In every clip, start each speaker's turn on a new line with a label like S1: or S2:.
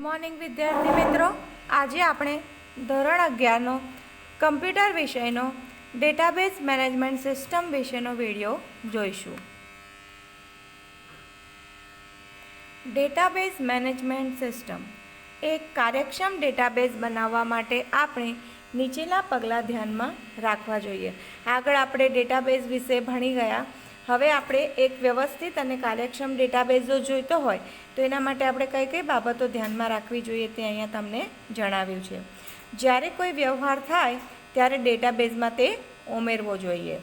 S1: Morning વિદ્યાર્થી મિત્રો, આજે આપણે ધોરણ 11નો કમ્પ્યુટર વિષયનો ડેટાબેઝ મેનેજમેન્ટ સિસ્ટમ વિશેનો વિડીયો જોઈશું. ડેટાબેઝ મેનેજમેન્ટ સિસ્ટમ એક કાર્યક્ષમ ડેટાબેઝ બનાવવા માટે આપણે નીચેના પગલાં ધ્યાનમાં રાખવા જોઈએ. આગળ આપણે ડેટાબેઝ વિશે ભણી ગયા. હવે આપણે એક વ્યવસ્થિત અને કાર્યક્ષમ ડેટાબેઝ જો જોઈતો હોય તો એના માટે આપણે કઈ કઈ બાબતો ધ્યાનમાં રાખવી જોઈએ તે અહીંયા તમને જણાવ્યું છે. જ્યારે કોઈ વ્યવહાર થાય ત્યારે ડેટાબેઝમાં તે ઉમેરવો જોઈએ.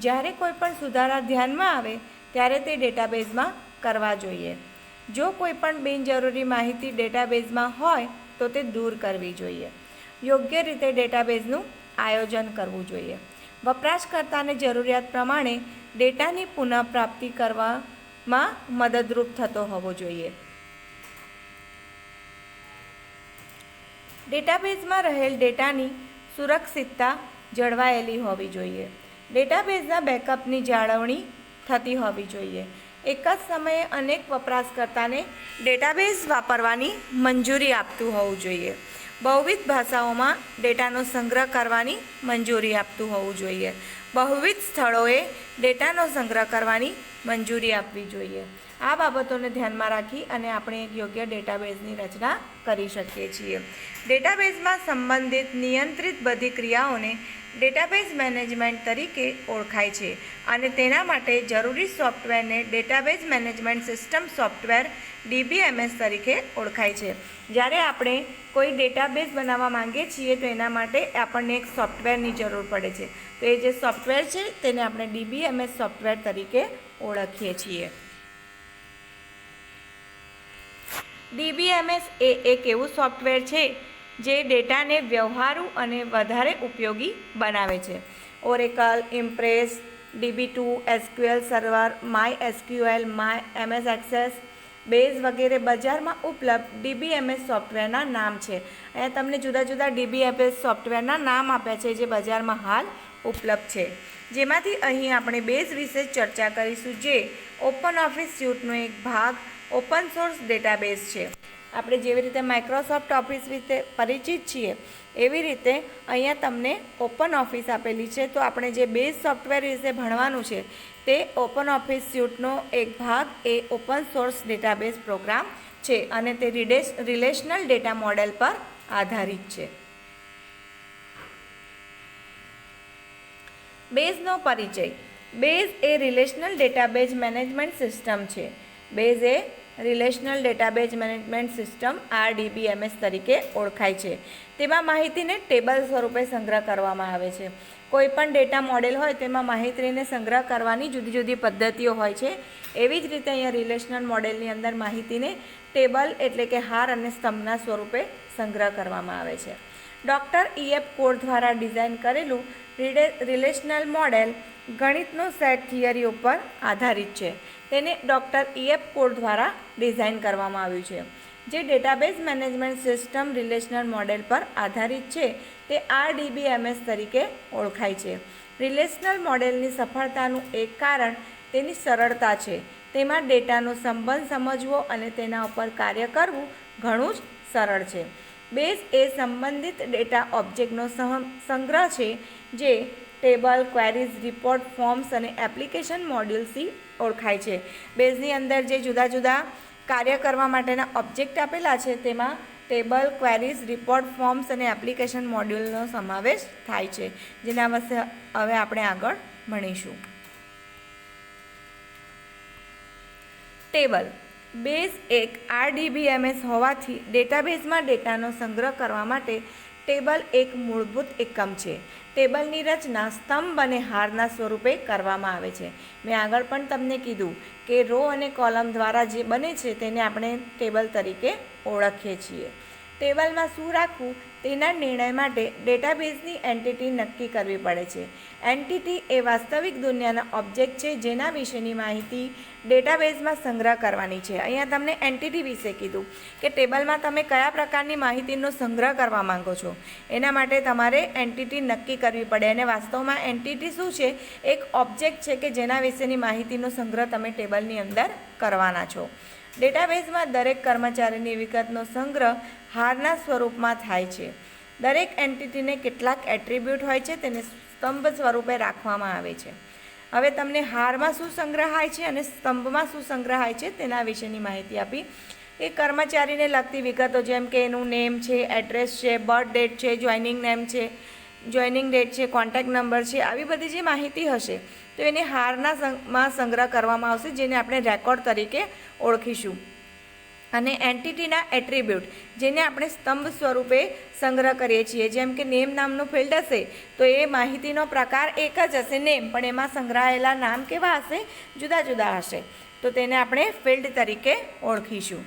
S1: જ્યારે કોઈ પણ સુધારા ધ્યાનમાં આવે ત્યારે તે ડેટાબેઝમાં કરવા જોઈએ. જો કોઈ પણ બિનજરૂરી માહિતી ડેટાબેઝમાં હોય તો તે દૂર કરવી જોઈએ. યોગ્ય રીતે ડેટાબેઝનું આયોજન કરવું જોઈએ. વપરાશકર્તાને જરૂરિયાત પ્રમાણે ડેટાની પુનઃપ્રાપ્તિ કરવામાં મદદરૂપ થતો હોવો જોઈએ. ડેટાબેઝમાં રહેલ ડેટાની સુરક્ષિતતા જળવાયેલી હોવી જોઈએ. ડેટાબેઝના બેકઅપની જાળવણી થતી હોવી જોઈએ. એક જ સમયે અનેક વપરાશકર્તાને ડેટાબેઝ વાપરવાની મંજૂરી આપતું હોવું જોઈએ. બહુવિધ ભાષાઓમાં ડેટાનો સંગ્રહ કરવાની મંજૂરી આપતું હોવું જોઈએ. બહુવિધ સ્થળોએ ડેટાનો સંગ્રહ કરવાની મંજૂરી આપવી જોઈએ. આ બાબતોને ધ્યાનમાં રાખી અને આપણે એક યોગ્ય ડેટાબેઝની રચના કરી શકીએ છીએ. ડેટાબેઝમાં સંબંધિત નિયંત્રિત બધી ક્રિયાઓને ડેટાબેઝ મેનેજમેન્ટ તરીકે ઓળખાય છે અને તેના માટે જરૂરી સોફ્ટવેરને database management system software DBMS તરીકે ઓળખાય છે. જ્યારે આપણે કોઈ ડેટાબેઝ બનાવવા માંગીએ છીએ તો એના માટે આપણને એક સોફ્ટવેરની જરૂર પડે છે. તો એ જે સોફ્ટવેર છે તેને આપણે DBMS સોફ્ટવેર તરીકે ઓળખીએ છીએ. DBMS એ એક એવું સોફ્ટવેર છે જે ડેટાને વ્યવહારુ અને વધારે ઉપયોગી બનાવે છે. Oracle, Impress, DB2, SQL server, MySQL, MS access, base વગેરે બજારમાં ઉપલબ્ધ DBMS સોફ્ટવેરના નામ છે. અહીંયા તમને જુદા જુદા DBMS સોફ્ટવેરના નામ આપ્યા છે જે બજારમાં હાલ ઉપલબ્ધ છે. જેમાંથી અહીં આપણે બેઝ વિશે ચર્ચા કરીશું, જે ઓપન ઓફિસ સ્યુટનો એક ભાગ ઓપન સોર્સ ડેટાબેઝ છે. આપણે જેવી રીતે માઇક્રોસોફ્ટ ઓફિસ વિશે પરિચિત છીએ એવી રીતે અહીંયા તમને ઓપન ઓફિસ આપેલી છે. તો આપણે જે બેઝ સોફ્ટવેર વિશે ભણવાનું છે તે ઓપન ઓફિસ સ્યુટનો એક ભાગ એ ઓપન સોર્સ ડેટાબેઝ પ્રોગ્રામ છે અને તે રિલેશનલ ડેટા મોડેલ પર આધારિત છે. બેઝનો પરિચય. બેઝ એ રિલેશનલ ડેટાબેઝ મેનેજમેન્ટ સિસ્ટમ છે. બેઝ એ relational database management system RDBMS તરીકે ઓળખાય છે. તેમાં માહિતીને ટેબલ સ્વરૂપે સંગ્રહ કરવામાં આવે છે. કોઈ પણ ડેટા મોડેલ હોય તેમાં માહિતીને સંગ્રહ કરવાની જુદી જુદી પદ્ધતિઓ હોય છે. એવી જ રીતે અહીંયા રિલેશનલ મોડેલની અંદર માહિતીને ટેબલ એટલે કે હાર અને સ્તંભના સ્વરૂપે સંગ્રહ કરવામાં આવે છે. ડૉક્ટર EF કોડ દ્વારા ડિઝાઇન કરેલું રિલેશનલ મોડેલ ગણિતનો સેટ થિયરી ઉપર આધારિત છે. તેને ડૉક્ટર EF કોડ દ્વારા ડિઝાઇન કરવામાં આવ્યું છે. જે database management system relational model પર આધારિત છે તે RDBMS તરીકે ઓળખાય છે. રિલેશનલ મોડેલની સફળતાનું એક કારણ તેની સરળતા છે. તેમાં ડેટાનો સંબંધ સમજવો અને તેના ઉપર કાર્ય કરવું ઘણું જ સરળ છે. બેઝ એ સંબંધિત ડેટા ઓબ્જેક્ટનો સંગ્રહ છે જે ટેબલ, ક્વેરીઝ, રિપોર્ટ, ફોર્મ્સ અને એપ્લિકેશન મોડ્યુલ્સથી ઓળખાય છે. બેઝની અંદર જે જુદા જુદા કાર્ય કરવા માટેના ઓબ્જેક્ટ આપેલા છે તેમાં ટેબલ, ક્વેરીઝ, રિપોર્ટ, ફોર્મ્સ અને એપ્લિકેશન મોડ્યુલનો સમાવેશ થાય છે, જેના વિશે હવે આપણે આગળ ભણીશું. ટેબલ. બેઝ એક RDBMS હોવાથી ડેટાબેઝમાં ડેટાનો સંગ્રહ કરવા માટે ટેબલ એક મૂળભૂત એકમ છે. ટેબલની રચના સ્તંભ અને હારના સ્વરૂપે કરવામાં આવે છે. મેં આગળ પણ તમને કીધું કે રો અને કોલમ દ્વારા જે બને છે તેને આપણે ટેબલ તરીકે ઓળખીએ છીએ. ટેબલમાં શું રાખવું તેના નિર્ણય માટે ડેટાબેઝની એન્ટિટી નક્કી કરવી પડે છે. એન્ટિટી એ વાસ્તવિક દુનિયાના ઓબ્જેક્ટ છે જેના વિશેની માહિતી ડેટાબેઝમાં સંગ્રહ કરવાની છે. અહીંયા તમને એન્ટિટી વિશે કીધું કે ટેબલમાં તમે કયા પ્રકારની માહિતીનો સંગ્રહ કરવા માંગો છો. એના માટે તમારે એન્ટિટી નક્કી કરવી પડે અને વાસ્તવમાં એન્ટિટી શું છે? એક ઓબ્જેક્ટ છે કે જેના વિશેની માહિતીનો સંગ્રહ તમે ટેબલની અંદર કરવાના છો. ડેટાબેઝમાં દરેક કર્મચારીની વિગતનો સંગ્રહ હારના સ્વરૂપમાં થાય છે. દરેક એન્ટિટીને કેટલાક એટ્રીબ્યુટ હોય છે, તેને સ્તંભ સ્વરૂપે રાખવામાં આવે છે. હવે તમને હારમાં શું સંગ્રહાય છે અને સ્તંભમાં શું સંગ્રહાય છે તેના વિશેની માહિતી આપી. એ કર્મચારીને લગતી વિગતો જેમ કે એનું નેમ છે, એડ્રેસ છે, બર્થ ડેટ છે, જોઈનિંગ નેમ છે, જોઈનિંગ ડેટ છે, કોન્ટેક્ટ નંબર છે, આવી બધી જે માહિતી હશે તો એને હારમાં સંગ્રહ કરવામાં આવશે, જેને આપણે રેકોર્ડ તરીકે ઓળખીશું. અને એન્ટિટીના એટ્રીબ્યુટ જેને આપણે સ્તંભ સ્વરૂપે સંગ્રહ કરીએ છીએ. જેમ કે નેમ નામનું ફિલ્ડ હશે તો એ માહિતીનો પ્રકાર એક જ હશે નેમ, પણ એમાં સંગ્રહાયેલા નામ કેવા હશે? જુદા જુદા હશે, તો તેને આપણે ફિલ્ડ તરીકે ઓળખીશું.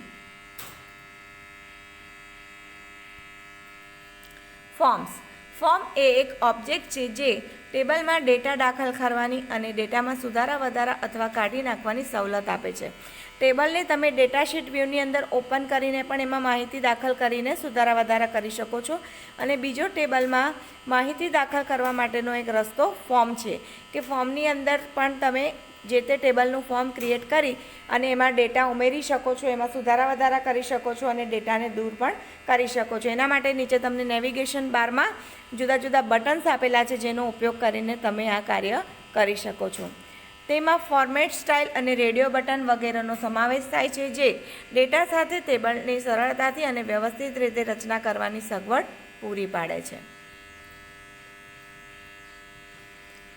S1: ફોર્મ એ એક ઓબ્જેક્ટ છે જે ટેબલમાં ડેટા દાખલ કરવાની અને ડેટામાં સુધારા વધારા અથવા કાઢી નાખવાની સવલત આપે છે. ટેબલને તમે ડેટાશીટ વ્યૂની અંદર ઓપન કરીને પણ એમાં માહિતી દાખલ કરીને સુધારા વધારા કરી શકો છો. અને બીજો ટેબલમાં માહિતી દાખલ કરવા માટેનો એક રસ્તો ફોર્મ છે કે ફોર્મની અંદર પણ તમે જે તે ટેબલનું ફોર્મ ક્રિએટ કરી અને એમાં ડેટા ઉમેરી શકો છો, એમાં સુધારા વધારા કરી શકો છો અને ડેટાને દૂર પણ કરી શકો છો. એના માટે નીચે તમને નેવિગેશન બારમાં જુદા જુદા બટન્સ આપેલા છે, જેનો ઉપયોગ કરીને તમે આ કાર્ય કરી શકો છો. તેમાં ફોર્મેટ, સ્ટાઇલ અને રેડિયો બટન વગેરેનો સમાવેશ થાય છે, જે ડેટા સાથે ટેબલની સરળતાથી અને વ્યવસ્થિત રીતે રચના કરવાની સગવડ પૂરી પાડે છે.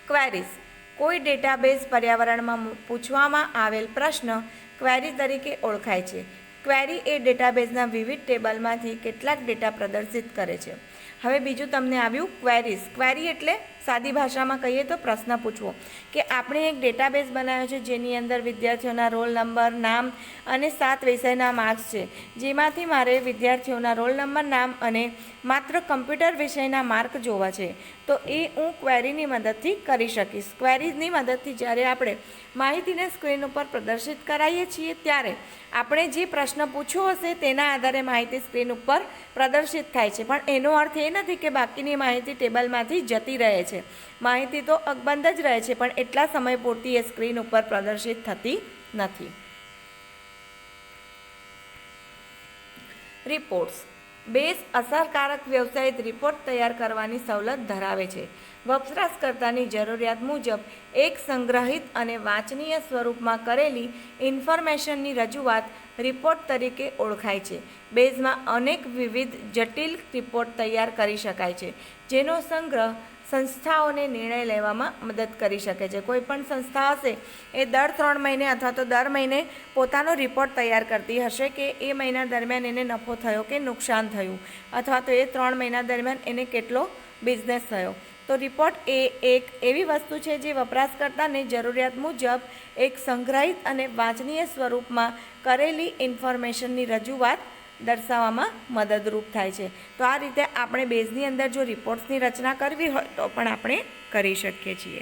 S1: ક્વેરીઝ. કોઈ ડેટાબેઝ પર્યાવરણમાં પૂછવામાં આવેલ પ્રશ્ન ક્વેરી તરીકે ઓળખાય છે. ક્વેરી એ ડેટાબેઝના વિવિધ ટેબલમાંથી કેટલાક ડેટા પ્રદર્શિત કરે છે. હવે બીજું તમને આવ્યું ક્વેરીઝ. ક્વેરી એટલે સાદી ભાષામાં કહીએ તો પ્રશ્ન પૂછવો, કે આપણે એક ડેટાબેઝ બનાવ્યો છે જેની અંદર વિદ્યાર્થીઓના રોલ નંબર, નામ અને 7 વિષયના માર્ક્સ છે, જેમાંથી મારે વિદ્યાર્થીઓના રોલ નંબર, નામ અને માત્ર કમ્પ્યુટર વિષયના માર્ક જોવા છે. તો એ હું ક્વેરીની મદદથી કરી શકીશ. ક્વેરીઝની મદદથી જ્યારે આપણે માહિતીને સ્ક્રીન ઉપર પ્રદર્શિત કરાવીએ છીએ ત્યારે આપણે જે પ્રશ્ન પૂછ્યો હશે તેના આધારે માહિતી સ્ક્રીન ઉપર પ્રદર્શિત થાય છે. પણ એનો અર્થ એ નથી કે બાકીની માહિતી ટેબલમાંથી જતી રહે છે. માહિતી તો અકબંધ જ રહે છે, પણ એટલા સમય પૂરતી એ સ્ક્રીન ઉપર પ્રદર્શિત થતી નથી. રિપોર્ટ્સ. બેઝ અસરકારક વ્યવસાયિક રિપોર્ટ તૈયાર કરવાની સવલત ધરાવે છે. વપરાશકર્તાની જરૂરિયાત મુજબ એક સંગ્રહિત અને વાંચનીય સ્વરૂપમાં કરેલી ઇન્ફોર્મેશનની રજૂઆત રિપોર્ટ તરીકે ઓળખાય છે. બેઝમાં અનેક વિવિધ જટિલ રિપોર્ટ તૈયાર કરી શકાય છે, જેનો સંગ્રહ સંસ્થાઓને નિર્ણય લેવામાં મદદ કરી શકે છે. કોઈ પણ સંસ્થા હશે એ દર 3 મહિને અથવા તો દર મહિને પોતાનો રિપોર્ટ તૈયાર કરતી હશે કે એ મહિના દરમિયાન એને નફો થયો કે નુકસાન થયું, અથવા તો એ 3 મહિના દરમિયાન એને કેટલો બિઝનેસ થયો. તો રિપોર્ટ એ એક એવી વસ્તુ છે જે વપરાશકર્તાને જરૂરિયાત મુજબ એક સંગ્રહિત અને વાંચનીય સ્વરૂપમાં કરેલી ઇન્ફોર્મેશનની રજૂઆત દર્શાવવામાં મદદરૂપ થાય છે. તો આ રીતે આપણે બેઝની અંદર જો રિપોર્ટ્સની રચના કરવી હોય તો પણ આપણે કરી શકીએ છીએ.